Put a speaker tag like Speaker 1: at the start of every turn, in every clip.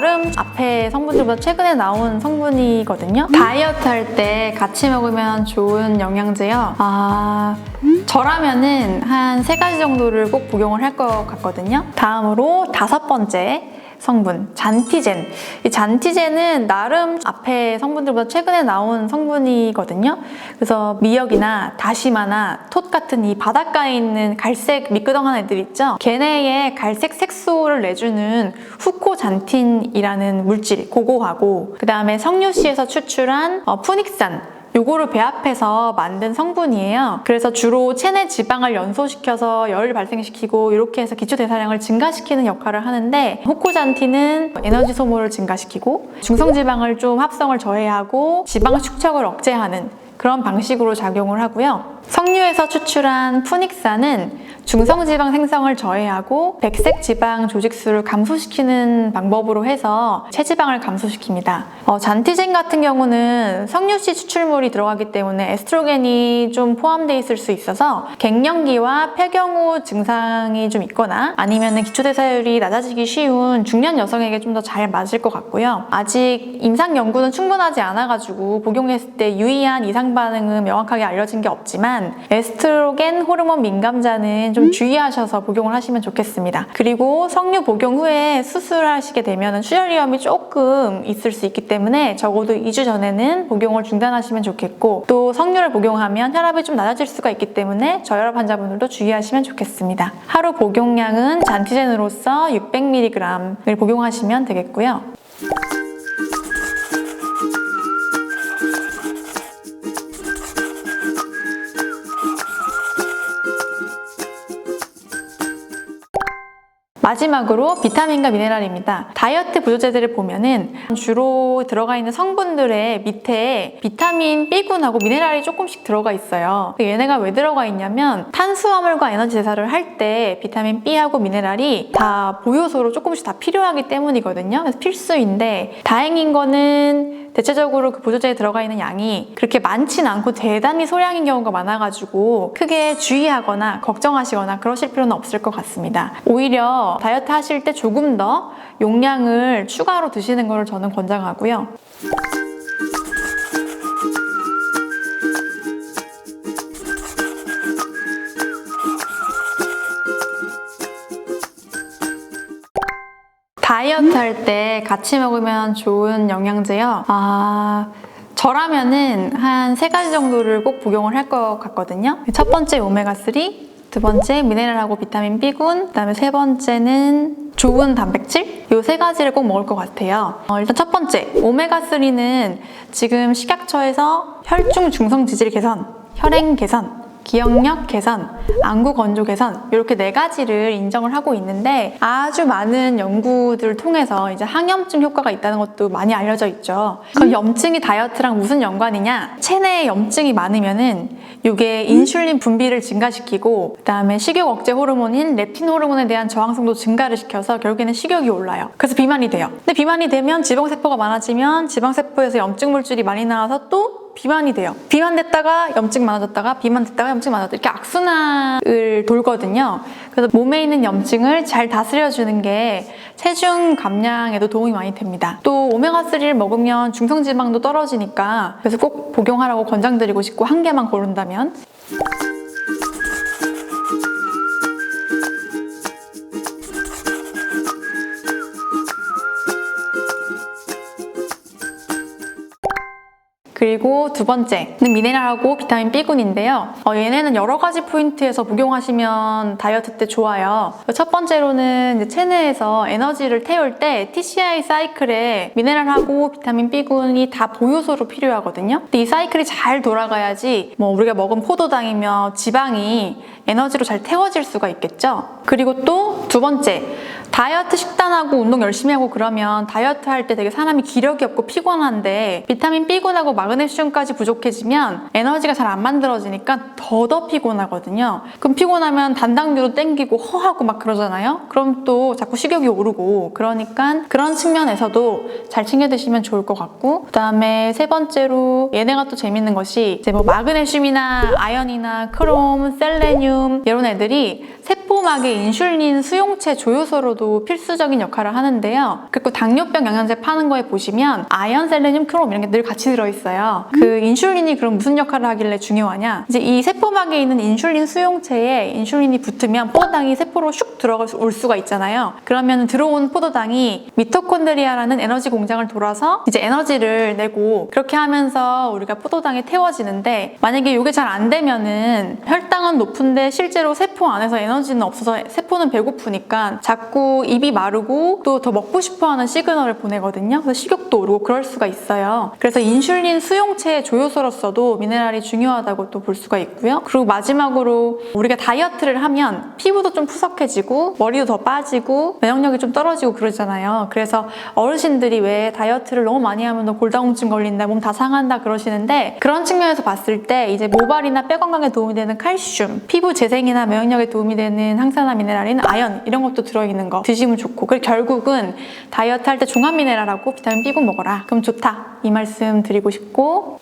Speaker 1: 나름 앞에 성분들보다 최근에 나온 성분이거든요. 다이어트 할 때 같이 먹으면 좋은 영양제요. 저라면은 한 3가지 정도를 꼭 복용을 할 것 같거든요. 다음으로 5번째 성분, 잔티젠. 이 잔티젠은 나름 앞에 성분들보다 최근에 나온 성분이거든요. 그래서 미역이나 다시마나 톳 같은 이 바닷가에 있는 갈색 미끄덩한 애들 있죠? 걔네의 갈색 색소를 내주는 후코잔틴이라는 물질, 그거하고 그 다음에 석류씨에서 추출한 푸닉산, 요거를 배합해서 만든 성분이에요. 그래서 주로 체내 지방을 연소시켜서 열을 발생시키고 이렇게 해서 기초 대사량을 증가시키는 역할을 하는데, 호코잔틴은 에너지 소모를 증가시키고 중성지방을 좀 합성을 저해하고 지방 축적을 억제하는 그런 방식으로 작용을 하고요. 석류에서 추출한 푸닉산은 중성지방 생성을 저해하고 백색 지방 조직수를 감소시키는 방법으로 해서 체지방을 감소시킵니다. 잔티젠 같은 경우는 석류씨 추출물이 들어가기 때문에 에스트로겐이 좀 포함되어 있을 수 있어서 갱년기와 폐경 후 증상이 좀 있거나 아니면 기초대사율이 낮아지기 쉬운 중년 여성에게 좀 더 잘 맞을 것 같고요. 아직 임상 연구는 충분하지 않아가지고 복용했을 때 유의한 이상 반응은 명확하게 알려진 게 없지만 에스트로겐 호르몬 민감자는 좀 주의하셔서 복용을 하시면 좋겠습니다. 그리고 석류 복용 후에 수술하시게 되면 출혈 위험이 조금 있을 수 있기 때문에 적어도 2주 전에는 복용을 중단하시면 좋겠고, 또 석류를 복용하면 혈압이 좀 낮아질 수가 있기 때문에 저혈압 환자분들도 주의하시면 좋겠습니다. 하루 복용량은 잔티젠으로서 600mg을 복용하시면 되겠고요. 마지막으로 비타민과 미네랄입니다. 다이어트 보조제들을 보면은 주로 들어가 있는 성분들의 밑에 비타민 B군하고 미네랄이 조금씩 들어가 있어요. 얘네가 왜 들어가 있냐면 탄수화물과 에너지 대사를 할 때 비타민 B하고 미네랄이 다 보요소로 조금씩 다 필요하기 때문이거든요. 그래서 필수인데, 다행인 거는 대체적으로 그 보조제에 들어가 있는 양이 그렇게 많진 않고 대단히 소량인 경우가 많아가지고 크게 주의하거나 걱정하시거나 그러실 필요는 없을 것 같습니다. 오히려 다이어트 하실 때 조금 더 용량을 추가로 드시는 걸 저는 권장하고요. 다이어트 할 때 같이 먹으면 좋은 영양제요. 저라면은 한 3가지 정도를 꼭 복용을 할 것 같거든요. 첫 번째 오메가3, 두 번째 미네랄하고 비타민 B군, 그 다음에 3번째는 좋은 단백질? 이 3가지를 꼭 먹을 것 같아요. 일단 첫 번째, 오메가3는 지금 식약처에서 혈중 중성 지질 개선, 혈행 개선, 기억력 개선, 안구 건조 개선, 이렇게 4가지를 인정을 하고 있는데, 아주 많은 연구들을 통해서 이제 항염증 효과가 있다는 것도 많이 알려져 있죠. 그럼 염증이 다이어트랑 무슨 연관이냐? 체내에 염증이 많으면은 이게 인슐린 분비를 증가시키고, 그 다음에 식욕 억제 호르몬인 렙틴 호르몬에 대한 저항성도 증가를 시켜서 결국에는 식욕이 올라요. 그래서 비만이 돼요. 근데 비만이 되면 지방세포가 많아지면 지방세포에서 염증 물질이 많이 나와서 또 비만이 돼요. 비만됐다가 염증 많아졌다가 비만됐다가 염증 많아졌다, 이렇게 악순환을 돌거든요. 그래서 몸에 있는 염증을 잘 다스려주는 게 체중 감량에도 도움이 많이 됩니다. 또 오메가3를 먹으면 중성지방도 떨어지니까 그래서 꼭 복용하라고 권장드리고 싶고, 한 개만 고른다면. 그리고 두 번째는 미네랄하고 비타민 B군인데요. 얘네는 여러 가지 포인트에서 복용하시면 다이어트 때 좋아요. 첫 번째로는 이제 체내에서 에너지를 태울 때 TCI 사이클에 미네랄하고 비타민 B군이 다 보요소로 필요하거든요. 근데 이 사이클이 잘 돌아가야지 우리가 먹은 포도당이며 지방이 에너지로 잘 태워질 수가 있겠죠. 그리고 또 두 번째, 다이어트 식단하고 운동 열심히 하고 그러면 다이어트 할 때 되게 사람이 기력이 없고 피곤한데, 비타민 B군하고 마그네슘까지 부족해지면 에너지가 잘 안 만들어지니까 더더 피곤하거든요. 그럼 피곤하면 단당류로 땡기고 허하고 막 그러잖아요. 그럼 또 자꾸 식욕이 오르고, 그러니까 그런 측면에서도 잘 챙겨 드시면 좋을 것 같고, 그 다음에 세 번째로 얘네가 또 재밌는 것이 이제 마그네슘이나 아연이나 크롬, 셀레늄 이런 애들이 세포 세포막의 인슐린 수용체 조효소로도 필수적인 역할을 하는데요. 그리고 당뇨병 영양제 파는 거에 보시면 아연, 셀레늄, 크롬 이런 게 늘 같이 들어있어요. 그 인슐린이 그럼 무슨 역할을 하길래 중요하냐? 이제 이 세포막에 있는 인슐린 수용체에 인슐린이 붙으면 포도당이 세포로 슉 들어올 수가 있잖아요. 그러면 들어온 포도당이 미토콘드리아라는 에너지 공장을 돌아서 이제 에너지를 내고, 그렇게 하면서 우리가 포도당에 태워지는데, 만약에 이게 잘 안 되면은 혈당은 높은데 실제로 세포 안에서 에너지는 없어서 세포는 배고프니까 자꾸 입이 마르고 또 더 먹고 싶어하는 시그널을 보내거든요. 그래서 식욕도 오르고 그럴 수가 있어요. 그래서 인슐린 수용체의 조효소로서도 미네랄이 중요하다고 또 볼 수가 있고요. 그리고 마지막으로 우리가 다이어트를 하면 피부도 좀 푸석해지고 머리도 더 빠지고 면역력이 좀 떨어지고 그러잖아요. 그래서 어르신들이 왜 다이어트를 너무 많이 하면 너 골다공증 걸린다, 몸 다 상한다 그러시는데, 그런 측면에서 봤을 때 이제 모발이나 뼈 건강에 도움이 되는 칼슘, 피부 재생이나 면역력에 도움이 되는 항산화 미네랄인 아연, 이런 것도 들어있는 거 드시면 좋고, 그리고 결국은 다이어트 할 때 종합 미네랄하고 비타민 B 꼭 먹어라, 그럼 좋다, 이 말씀 드리고 싶고,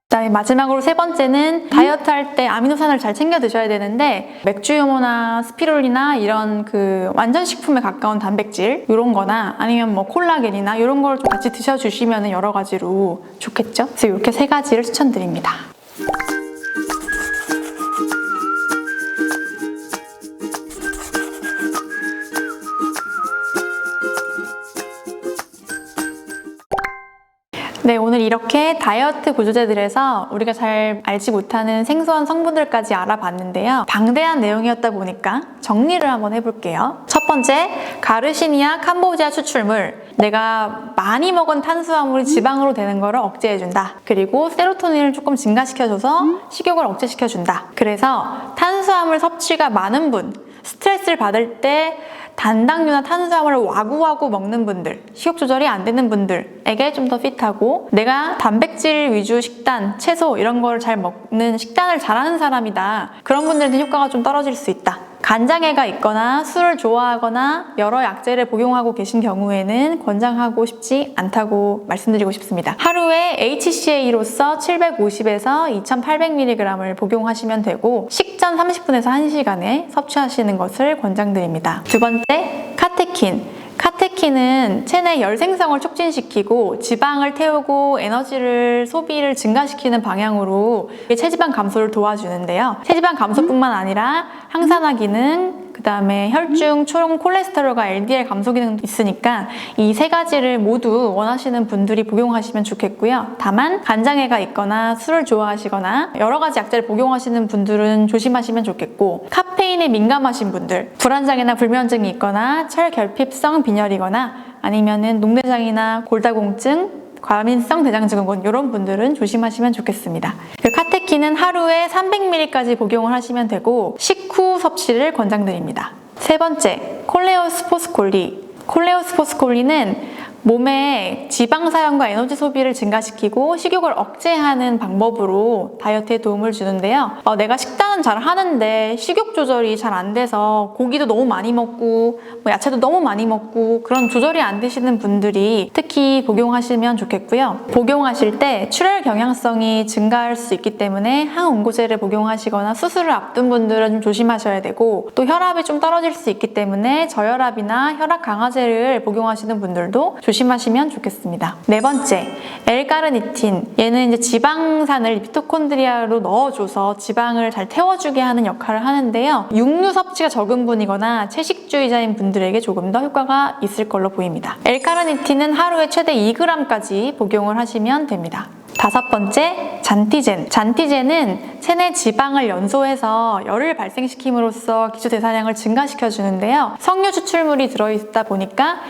Speaker 1: 그다음에 마지막으로 세 번째는 다이어트 할 때 아미노산을 잘 챙겨 드셔야 되는데, 맥주 효모나 스피룰리나 이런 그 완전 식품에 가까운 단백질 이런 거나 아니면 뭐 콜라겐이나 이런 걸 좀 같이 드셔주시면 여러 가지로 좋겠죠? 그래서 이렇게 세 가지를 추천드립니다. 네, 오늘 이렇게 다이어트 구조제들에서 우리가 잘 알지 못하는 생소한 성분들까지 알아봤는데요. 방대한 내용이었다 보니까 정리를 한번 해볼게요. 첫 번째, 가르시니아 캄보지아 추출물. 내가 많이 먹은 탄수화물이 지방으로 되는 거를 억제해준다. 그리고 세로토닌을 조금 증가시켜줘서 식욕을 억제시켜준다. 그래서 탄수화물 섭취가 많은 분, 스트레스를 받을 때 단당류나 탄수화물을 와구와구 먹는 분들, 식욕 조절이 안 되는 분들에게 좀 더 핏하고, 내가 단백질 위주 식단, 채소 이런 걸 잘 먹는 식단을 잘하는 사람이다, 그런 분들한테 효과가 좀 떨어질 수 있다. 간장애가 있거나 술을 좋아하거나 여러 약제를 복용하고 계신 경우에는 권장하고 싶지 않다고 말씀드리고 싶습니다. 하루에 HCA로서 750에서 2800mg을 복용하시면 되고, 식전 30분에서 1시간에 섭취하시는 것을 권장드립니다. 두 번째, 카테킨. 카테킨은 체내 열 생성을 촉진시키고 지방을 태우고 에너지를 소비를 증가시키는 방향으로 체지방 감소를 도와주는데요. 체지방 감소뿐만 아니라 항산화 기능, 그 다음에 혈중, 초록 콜레스테롤과 LDL 감소 기능도 있으니까 이 세 가지를 모두 원하시는 분들이 복용하시면 좋겠고요. 다만 간장애가 있거나 술을 좋아하시거나 여러 가지 약제를 복용하시는 분들은 조심하시면 좋겠고, 카페인에 민감하신 분들, 불안장애나 불면증이 있거나 철결핍성 빈혈이거나 아니면은 농대장이나 골다공증, 과민성 대장증후군 이런 분들은 조심하시면 좋겠습니다. 그 카테킨은 하루에 300ml까지 복용을 하시면 되고, 식후 섭취를 권장드립니다. 세 번째, 콜레오스포스콜리. 콜레오스포스콜리는 몸의 지방 사용과 에너지 소비를 증가시키고 식욕을 억제하는 방법으로 다이어트에 도움을 주는데요. 내가 식단은 잘 하는데 식욕 조절이 잘 안 돼서 고기도 너무 많이 먹고 야채도 너무 많이 먹고 그런 조절이 안 되시는 분들이 특히 복용하시면 좋겠고요. 복용하실 때 출혈 경향성이 증가할 수 있기 때문에 항온고제를 복용하시거나 수술을 앞둔 분들은 좀 조심하셔야 되고, 또 혈압이 좀 떨어질 수 있기 때문에 저혈압이나 혈압 강화제를 복용하시는 분들도 조심하시면 좋겠습니다. 네 번째, L-카르니틴. 얘는 이제 지방산을 미토콘드리아로 넣어줘서 지방을 잘 태워주게 하는 역할을 하는데요. 육류 섭취가 적은 분이거나 채식주의자인 분들에게 조금 더 효과가 있을 걸로 보입니다. L-카르니틴은 하루에 최대 2g까지 복용을 하시면 됩니다. 다섯 번째, 잔티젠. 잔티젠은 체내 지방을 연소해서 열을 발생시킴으로써 기초대사량을 증가시켜주는데요. 석류 추출물이 들어있다 보니까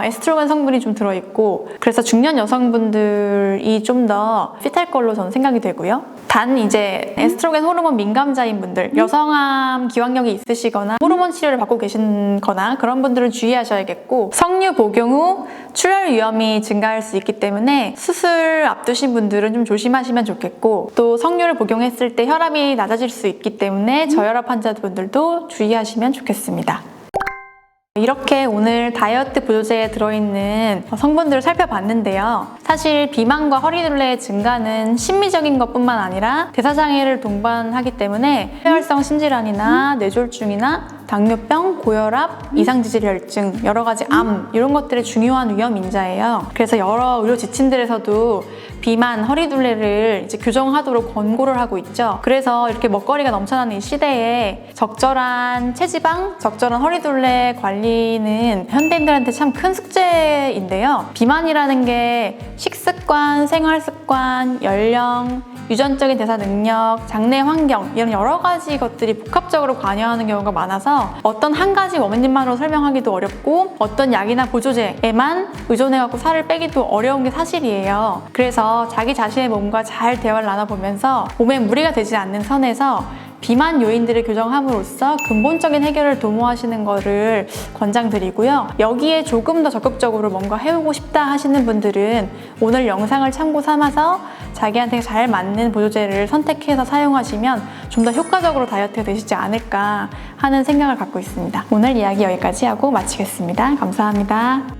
Speaker 1: 에스트로겐 성분이 좀 들어있고, 그래서 중년 여성분들이 좀 더 핏할 걸로 저는 생각이 되고요. 단 이제 에스트로겐 호르몬 민감자인 분들, 여성암 기왕력이 있으시거나 호르몬 치료를 받고 계신거나 그런 분들은 주의하셔야겠고, 석류 복용 후 출혈 위험이 증가할 수 있기 때문에 수술 앞두신 분들은 좀 조심하시면 좋겠고, 또 석류를 복용했을 때 혈압이 낮아질 수 있기 때문에 저혈압 환자분들도 주의하시면 좋겠습니다. 이렇게 오늘 다이어트 보조제에 들어있는 성분들을 살펴봤는데요. 사실 비만과 허리둘레의 증가는 심미적인 것뿐만 아니라 대사장애를 동반하기 때문에 폐혈성 심질환이나 뇌졸중이나 당뇨병, 고혈압, 이상지질혈증, 여러 가지 암 이런 것들이 중요한 위험 인자예요. 그래서 여러 의료 지침들에서도 비만, 허리둘레를 이제 교정하도록 권고를 하고 있죠. 그래서 이렇게 먹거리가 넘쳐나는 이 시대에 적절한 체지방, 적절한 허리둘레 관리는 현대인들한테 참 큰 숙제인데요. 비만이라는 게 식습관, 생활습관, 연령, 유전적인 대사 능력, 장내 환경 이런 여러 가지 것들이 복합적으로 관여하는 경우가 많아서 어떤 한 가지 원인만으로 설명하기도 어렵고 어떤 약이나 보조제에만 의존해갖고 살을 빼기도 어려운 게 사실이에요. 그래서 자기 자신의 몸과 잘 대화를 나눠보면서 몸에 무리가 되지 않는 선에서 비만 요인들을 교정함으로써 근본적인 해결을 도모하시는 것을 권장드리고요. 여기에 조금 더 적극적으로 뭔가 해보고 싶다 하시는 분들은 오늘 영상을 참고 삼아서 자기한테 잘 맞는 보조제를 선택해서 사용하시면 좀 더 효과적으로 다이어트가 되시지 않을까 하는 생각을 갖고 있습니다. 오늘 이야기 여기까지 하고 마치겠습니다. 감사합니다.